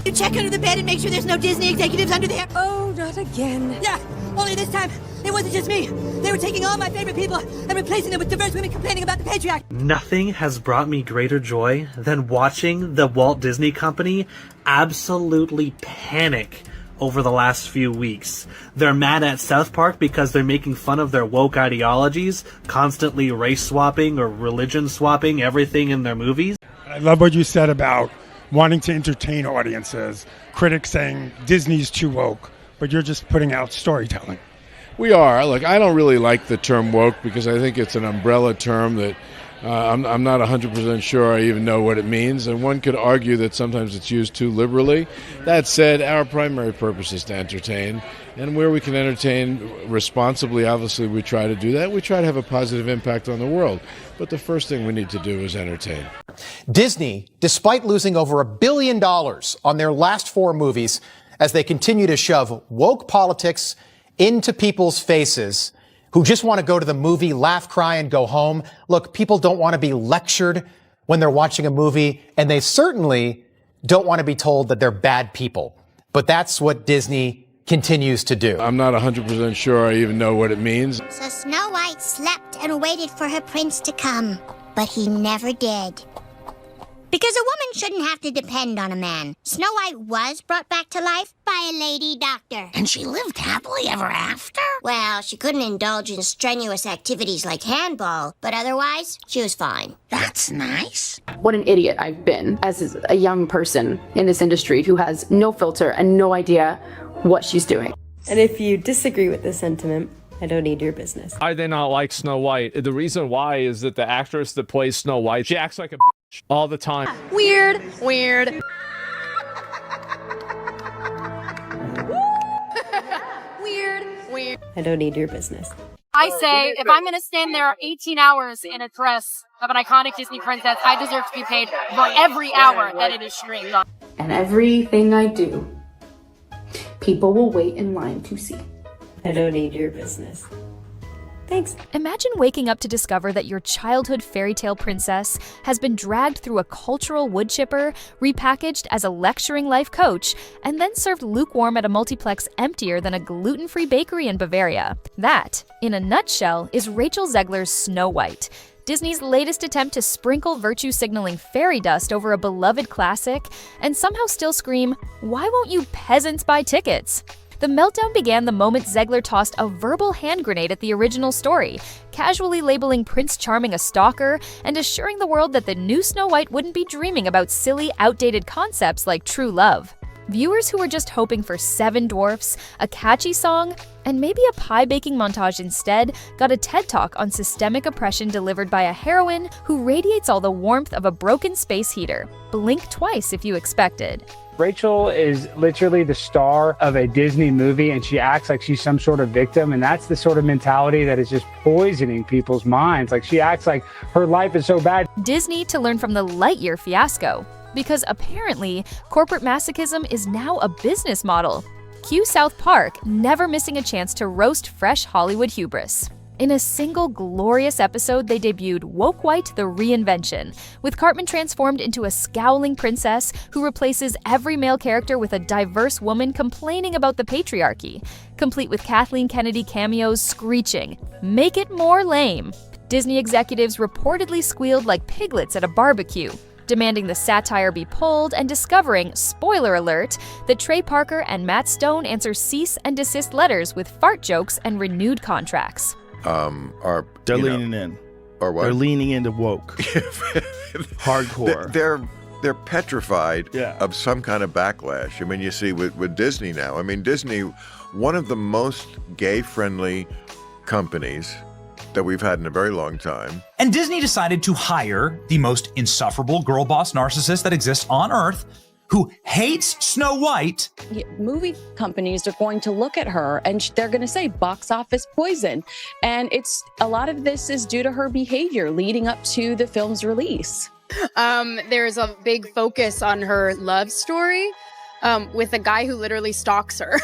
You check under the bed and make sure there's no Disney executives under there. Oh, not again. Yeah, only this time, it wasn't just me. They were taking all my favorite people and replacing them with diverse women complaining about the patriarchy. Nothing has brought me greater joy than watching the Walt Disney Company absolutely panic over the last few weeks. They're mad at South Park because they're making fun of their woke ideologies, constantly race swapping or religion swapping everything in their movies. I love what you said about wanting to entertain audiences, critics saying Disney's too woke, but you're just putting out storytelling. We are. Look, I don't really like the term woke because I think it's an umbrella term that I'm not 100% sure I even know what it means, and one could argue that sometimes it's used too liberally. That said, our primary purpose is to entertain, and where we can entertain responsibly, obviously we try to do that. We try to have a positive impact on the world, but the first thing we need to do is entertain. Disney, despite losing over $1 billion on their last 4 movies, as they continue to shove woke politics into people's faces, who just want to go to the movie, laugh, cry, and go home. Look, people don't want to be lectured when they're watching a movie, and they certainly don't want to be told that they're bad people. But that's what Disney continues to do. I'm not 100% sure I even know what it means. So Snow White slept and waited for her prince to come, but he never did. Because a woman shouldn't have to depend on a man. Snow White was brought back to life by a lady doctor. And she lived happily ever after? Well, she couldn't indulge in strenuous activities like handball, but otherwise, she was fine. That's nice. What an idiot I've been as a young person in this industry who has no filter and no idea what she's doing. And if you disagree with this sentiment, I don't need your business. I did not like Snow White. The reason why is that the actress that plays Snow White, she acts like a bitch all the time. Weird. Weird. Weird. I don't need your business. I say, if I'm going to stand there 18 hours in a dress of an iconic Disney princess, I deserve to be paid for every hour that it is streamed on. And everything I do, people will wait in line to see. I don't need your business. Thanks. Imagine waking up to discover that your childhood fairy tale princess has been dragged through a cultural wood chipper, repackaged as a lecturing life coach, and then served lukewarm at a multiplex emptier than a gluten-free bakery in Bavaria. That, in a nutshell, is Rachel Zegler's Snow White, Disney's latest attempt to sprinkle virtue-signaling fairy dust over a beloved classic and somehow still scream, "Why won't you peasants buy tickets?" The meltdown began the moment Zegler tossed a verbal hand grenade at the original story, casually labeling Prince Charming a stalker and assuring the world that the new Snow White wouldn't be dreaming about silly, outdated concepts like true love. Viewers who were just hoping for 7 dwarfs, a catchy song, and maybe a pie-baking montage instead got a TED Talk on systemic oppression delivered by a heroine who radiates all the warmth of a broken space heater. Blink twice if you expected. Rachel is literally the star of a Disney movie, and she acts like she's some sort of victim, and that's the sort of mentality that is just poisoning people's minds. Like, she acts like her life is so bad. Disney to learn from the Lightyear fiasco, because apparently corporate masochism is now a business model. Cue South Park never missing a chance to roast fresh Hollywood hubris. In a single glorious episode, they debuted Woke White the Reinvention, with Cartman transformed into a scowling princess who replaces every male character with a diverse woman complaining about the patriarchy, complete with Kathleen Kennedy cameos screeching, "Make it more lame." Disney executives reportedly squealed like piglets at a barbecue, demanding the satire be pulled and discovering, spoiler alert, that Trey Parker and Matt Stone answer cease and desist letters with fart jokes and renewed contracts. They're leaning in. Or what? They're leaning into woke. Hardcore. They're petrified of some kind of backlash. I mean, you see with Disney now. I mean, Disney, one of the most gay-friendly companies that we've had in a very long time. And Disney decided to hire the most insufferable girl boss narcissist that exists on Earth, who hates Snow White. Movie companies are going to look at her and they're going to say box office poison. And a lot of this is due to her behavior leading up to the film's release. There's a big focus on her love story. with a guy who literally stalks her.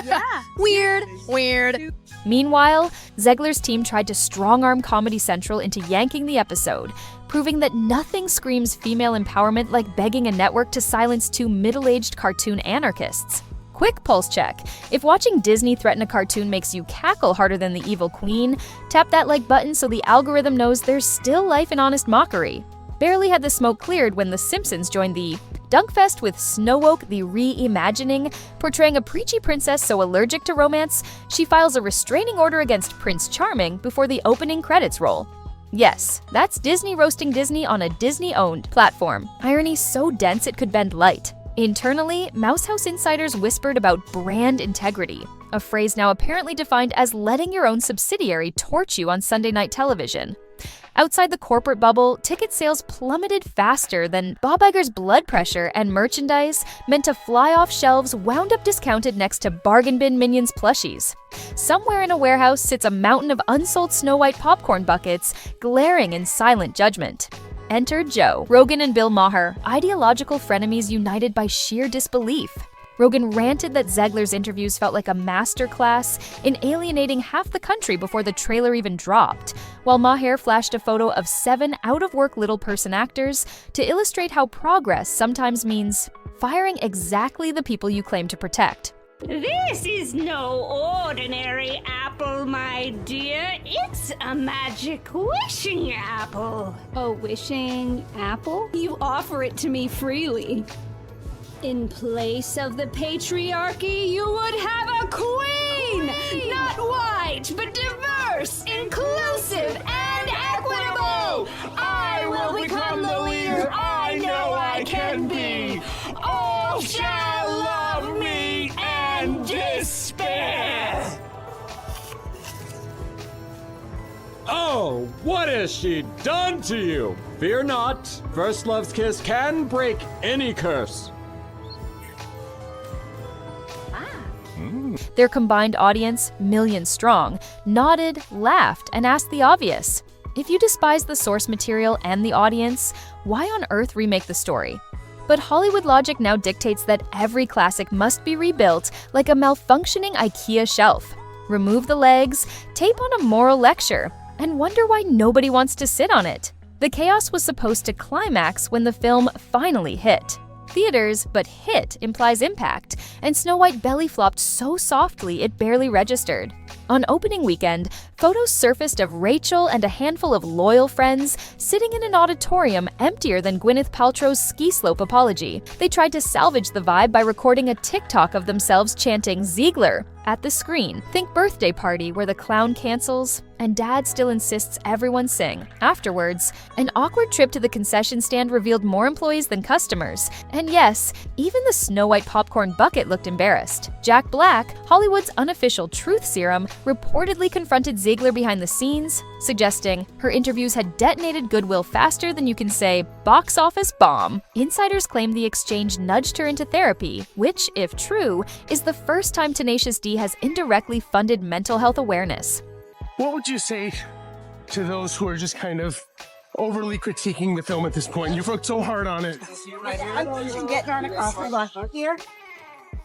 Yeah. Weird. Meanwhile, Zegler's team tried to strong-arm Comedy Central into yanking the episode, proving that nothing screams female empowerment like begging a network to silence two middle-aged cartoon anarchists. Quick pulse check. If watching Disney threaten a cartoon makes you cackle harder than the evil queen, tap that like button so the algorithm knows there's still life in honest mockery. Barely had the smoke cleared when The Simpsons joined the Dunkfest with Snow Woke the Reimagining, portraying a preachy princess so allergic to romance, she files a restraining order against Prince Charming before the opening credits roll. Yes, that's Disney roasting Disney on a Disney-owned platform. Irony so dense it could bend light. Internally, Mouse House insiders whispered about brand integrity, a phrase now apparently defined as letting your own subsidiary torch you on Sunday night television. Outside the corporate bubble, ticket sales plummeted faster than Bob Iger's blood pressure, and merchandise meant to fly off shelves wound up discounted next to bargain bin Minions plushies. Somewhere in a warehouse sits a mountain of unsold Snow White popcorn buckets, glaring in silent judgment. Enter Joe, Rogan and Bill Maher, ideological frenemies united by sheer disbelief. Rogan ranted that Zegler's interviews felt like a masterclass in alienating half the country before the trailer even dropped, while Maher flashed a photo of 7 out-of-work little person actors to illustrate how progress sometimes means firing exactly the people you claim to protect. This is no ordinary apple, my dear. It's a magic wishing apple. A wishing apple? You offer it to me freely. In place of the patriarchy, you would have a queen! Not white, but diverse, inclusive, and equitable! I will become the leader I know I can be! All shall love me and despair! Oh, what has she done to you? Fear not, first love's kiss can break any curse. Their combined audience, millions strong, nodded, laughed, and asked the obvious. If you despise the source material and the audience, why on earth remake the story? But Hollywood logic now dictates that every classic must be rebuilt like a malfunctioning IKEA shelf. Remove the legs, tape on a moral lecture, and wonder why nobody wants to sit on it. The chaos was supposed to climax when the film finally hit. Theaters, but hit implies impact, and Snow White belly flopped so softly it barely registered. On opening weekend, photos surfaced of Rachel and a handful of loyal friends sitting in an auditorium emptier than Gwyneth Paltrow's ski slope apology. They tried to salvage the vibe by recording a TikTok of themselves chanting Zegler at the screen. Think birthday party where the clown cancels and dad still insists everyone sing. Afterwards, an awkward trip to the concession stand revealed more employees than customers. And yes, even the Snow White popcorn bucket looked embarrassed. Jack Black, Hollywood's unofficial truth serum, reportedly confronted Zegler behind the scenes, suggesting her interviews had detonated goodwill faster than you can say box office bomb. Insiders claim the exchange nudged her into therapy, which, if true, is the first time Tenacious D has indirectly funded mental health awareness. What would you say to those who are just kind of overly critiquing the film at this point? You've worked so hard on it. I'm getting on a hold on. Here.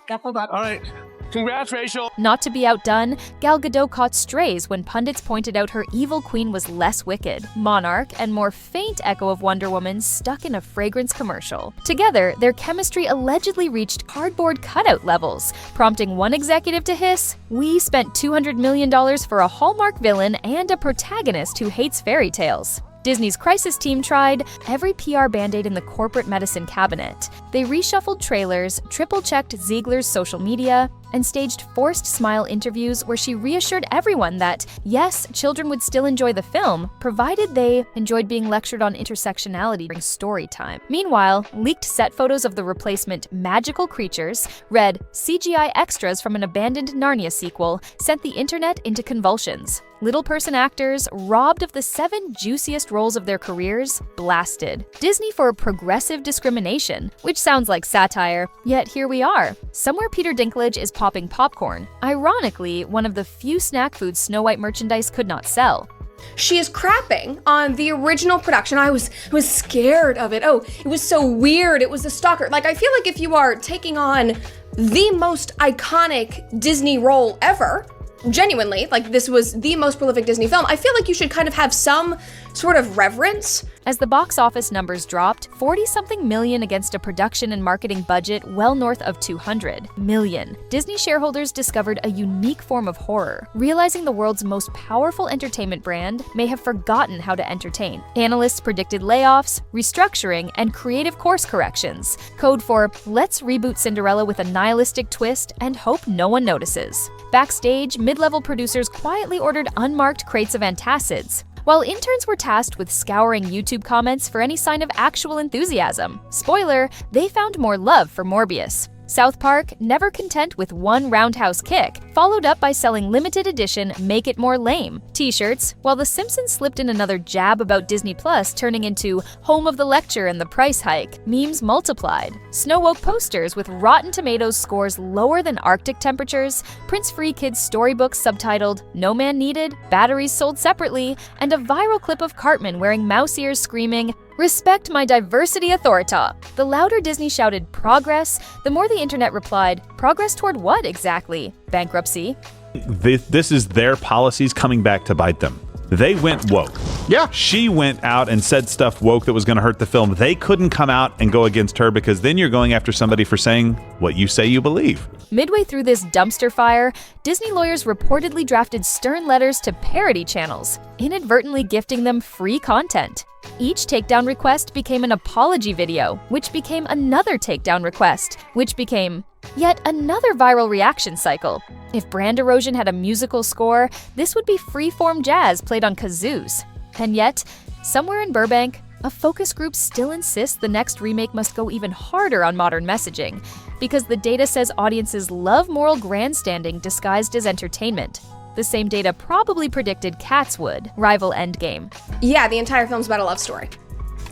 Hold on. All right. Congrats, Rachel. Not to be outdone, Gal Gadot caught strays when pundits pointed out her evil queen was less wicked, monarch, and more faint echo of Wonder Woman stuck in a fragrance commercial. Together, their chemistry allegedly reached cardboard cutout levels, prompting one executive to hiss, "We spent $200 million for a Hallmark villain and a protagonist who hates fairy tales." Disney's crisis team tried every PR band-aid in the corporate medicine cabinet. They reshuffled trailers, triple-checked Zegler's social media, and staged forced smile interviews where she reassured everyone that, yes, children would still enjoy the film, provided they enjoyed being lectured on intersectionality during story time. Meanwhile, leaked set photos of the replacement magical creatures, read CGI extras from an abandoned Narnia sequel, sent the internet into convulsions. Little person actors, robbed of the 7 juiciest roles of their careers, blasted. Disney for progressive discrimination, which sounds like satire, yet here we are. Somewhere Peter Dinklage is popping popcorn. Ironically, one of the few snack foods Snow White merchandise could not sell. She is crapping on the original production. I was scared of it. Oh, it was so weird. It was a stalker. Like, I feel like if you are taking on the most iconic Disney role ever, genuinely, like this was the most prolific Disney film, I feel like you should kind of have some sort of reverence. As the box office numbers dropped, 40-something million against a production and marketing budget well north of 200 million, Disney shareholders discovered a unique form of horror, realizing the world's most powerful entertainment brand may have forgotten how to entertain. Analysts predicted layoffs, restructuring, and creative course corrections, code for let's reboot Cinderella with a nihilistic twist and hope no one notices. Backstage, mid-level producers quietly ordered unmarked crates of antacids, while interns were tasked with scouring YouTube comments for any sign of actual enthusiasm. Spoiler, they found more love for Morbius. South Park, never content with one roundhouse kick, followed up by selling limited edition Make It More Lame t-shirts, while The Simpsons slipped in another jab about Disney Plus turning into Home of the Lecture and the price hike. Memes multiplied. Snow Woke posters with Rotten Tomatoes scores lower than Arctic temperatures, Prince-free kids storybooks subtitled No Man Needed, batteries sold separately, and a viral clip of Cartman wearing mouse ears screaming, "Respect my diversity authorita." The louder Disney shouted progress, the more the internet replied, progress toward what exactly? Bankruptcy? This is their policies coming back to bite them. They went woke. Yeah. She went out and said stuff woke that was going to hurt the film. They couldn't come out and go against her because then you're going after somebody for saying what you say you believe. Midway through this dumpster fire, Disney lawyers reportedly drafted stern letters to parody channels, inadvertently gifting them free content. Each takedown request became an apology video, which became another takedown request, which became yet another viral reaction cycle. If brand erosion had a musical score, this would be free-form jazz played on kazoos. And yet, somewhere in Burbank, a focus group still insists the next remake must go even harder on modern messaging, because the data says audiences love moral grandstanding disguised as entertainment. The same data probably predicted Cats would rival Endgame. Yeah, the entire film's about a love story.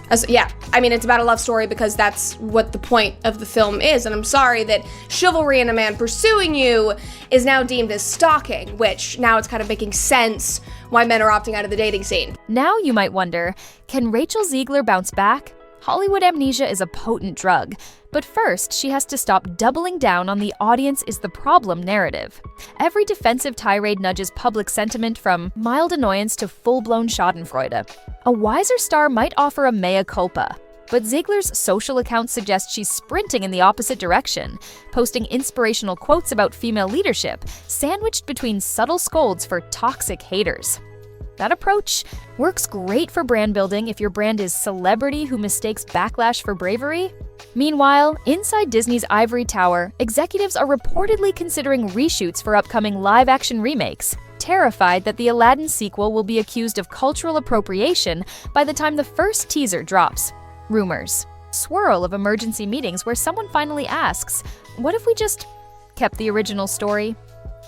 It's about a love story because that's what the point of the film is. And I'm sorry that chivalry and a man pursuing you is now deemed as stalking, which now it's kind of making sense why men are opting out of the dating scene. Now you might wonder, can Rachel Zegler bounce back? Hollywood amnesia is a potent drug, but first she has to stop doubling down on the audience is the problem narrative. Every defensive tirade nudges public sentiment from mild annoyance to full-blown schadenfreude. A wiser star might offer a mea culpa, but Zegler's social accounts suggest she's sprinting in the opposite direction, posting inspirational quotes about female leadership, sandwiched between subtle scolds for toxic haters. That approach works great for brand building if your brand is celebrity who mistakes backlash for bravery. Meanwhile, inside Disney's ivory tower, executives are reportedly considering reshoots for upcoming live-action remakes, terrified that the Aladdin sequel will be accused of cultural appropriation by the time the first teaser drops. Rumors. Swirl of emergency meetings where someone finally asks, what if we just kept the original story?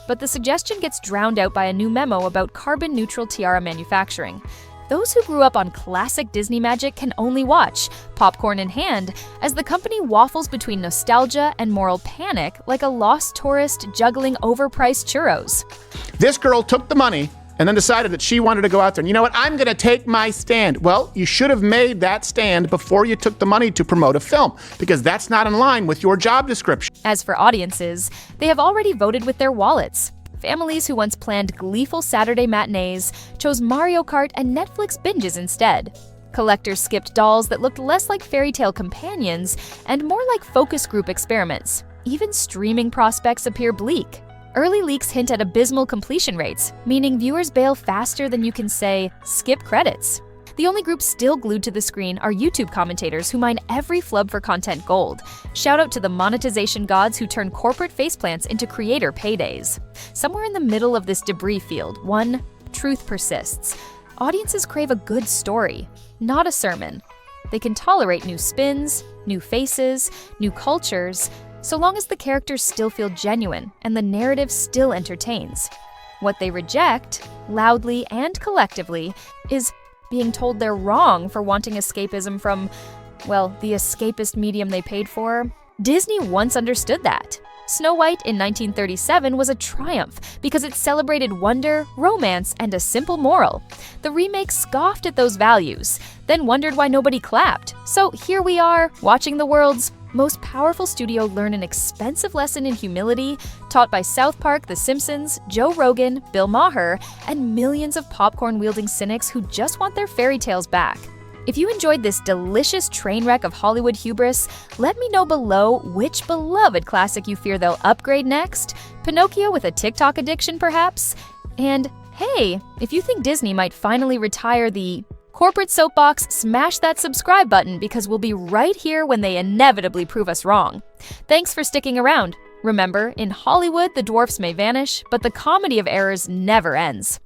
But the suggestion gets drowned out by a new memo about carbon-neutral tiara manufacturing. Those who grew up on classic Disney magic can only watch, popcorn in hand, as the company waffles between nostalgia and moral panic like a lost tourist juggling overpriced churros. This girl took the money and then decided that she wanted to go out there and, you know what, I'm going to take my stand. Well, you should have made that stand before you took the money to promote a film, because that's not in line with your job description. As for audiences, they have already voted with their wallets. Families who once planned gleeful Saturday matinees chose Mario Kart and Netflix binges instead. Collectors skipped dolls that looked less like fairy tale companions and more like focus group experiments. Even streaming prospects appear bleak. Early leaks hint at abysmal completion rates, meaning viewers bail faster than you can say, skip credits. The only group still glued to the screen are YouTube commentators who mine every flub for content gold. Shout out to the monetization gods who turn corporate faceplants into creator paydays. Somewhere in the middle of this debris field, one, truth persists. Audiences crave a good story, not a sermon. They can tolerate new spins, new faces, new cultures, so long as the characters still feel genuine and the narrative still entertains. What they reject, loudly and collectively, is being told they're wrong for wanting escapism from, well, the escapist medium they paid for. Disney once understood that. Snow White in 1937 was a triumph because it celebrated wonder, romance, and a simple moral. The remake scoffed at those values, then wondered why nobody clapped. So here we are, watching the world's most powerful studio learn an expensive lesson in humility, taught by South Park, The Simpsons, Joe Rogan, Bill Maher, and millions of popcorn-wielding cynics who just want their fairy tales back. If you enjoyed this delicious train wreck of Hollywood hubris, let me know below which beloved classic you fear they'll upgrade next. Pinocchio with a TikTok addiction, perhaps? And hey, if you think Disney might finally retire the corporate soapbox, smash that subscribe button because we'll be right here when they inevitably prove us wrong. Thanks for sticking around. Remember, in Hollywood, the dwarfs may vanish, but the comedy of errors never ends.